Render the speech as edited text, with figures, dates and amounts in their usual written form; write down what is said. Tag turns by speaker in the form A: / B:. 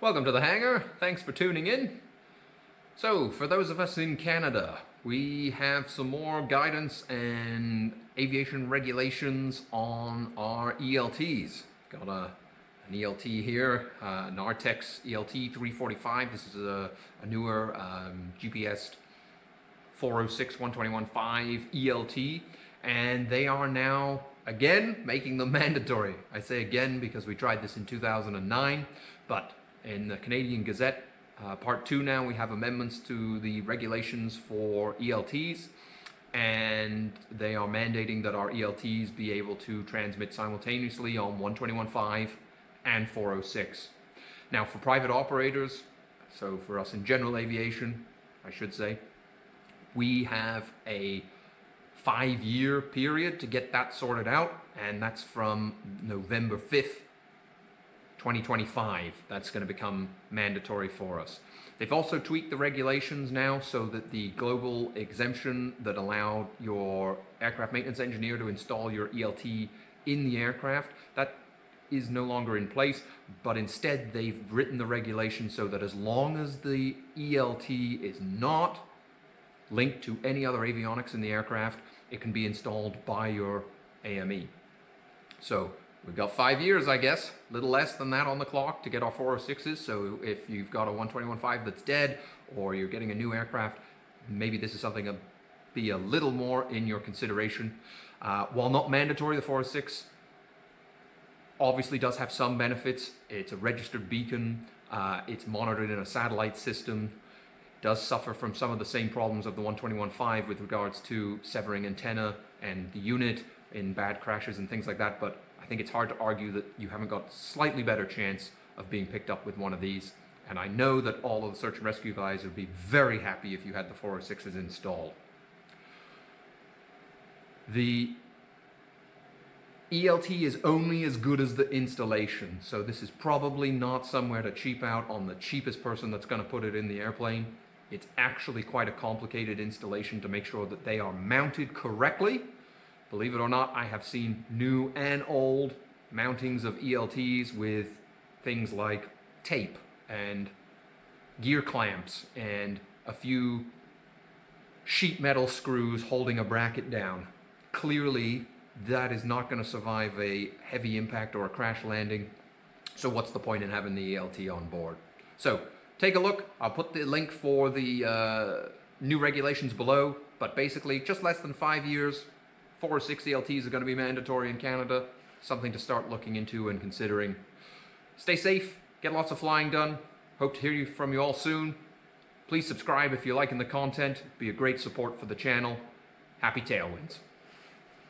A: Welcome to the hangar. Thanks for tuning in. So, for those of us in Canada, we have some more guidance and aviation regulations on our ELTs. Got an ELT here, an Artex ELT 345. This is a newer GPS 406 121.5 ELT, and they are now again making them mandatory. I say again because we tried this in 2009, but in the Canadian Gazette, Part 2 now, we have amendments to the regulations for ELTs, and they are mandating that our ELTs be able to transmit simultaneously on 121.5 and 406. Now, for private operators, so for us in general aviation, I should say, we have a 5-year period to get that sorted out, and that's from November 5th, 2025. That's going to become mandatory for us. They've also tweaked the regulations now so that the global exemption that allowed your aircraft maintenance engineer to install your ELT in the aircraft, that is no longer in place, but instead they've written the regulation so that as long as the ELT is not linked to any other avionics in the aircraft, it can be installed by your AME. So we've got 5 years, I guess, a little less than that on the clock to get our 406s. So if you've got a 121.5 that's dead, or you're getting a new aircraft, maybe this is something to be a little more in your consideration. While not mandatory, the 406 obviously does have some benefits. It's a registered beacon. It's monitored in a satellite system. Does suffer from some of the same problems of the 121.5 with regards to severing antenna and the unit in bad crashes and things like that, but I think it's hard to argue that you haven't got slightly better chance of being picked up with one of these. And I know that all of the search and rescue guys would be very happy if you had the 406s installed. The ELT is only as good as the installation, so this is probably not somewhere to cheap out on the cheapest person that's going to put it in the airplane. It's actually quite a complicated installation to make sure that they are mounted correctly. Believe it or not, I have seen new and old mountings of ELTs with things like tape and gear clamps and a few sheet metal screws holding a bracket down. Clearly, that is not going to survive a heavy impact or a crash landing. So what's the point in having the ELT on board? So take a look. I'll put the link for the new regulations below, but basically just less than 5 years, 4 or 6 ELTs are going to be mandatory in Canada. Something to start looking into and considering. Stay safe, get lots of flying done. Hope to hear from you all soon. Please subscribe if you're liking the content. It'd be a great support for the channel. Happy tailwinds.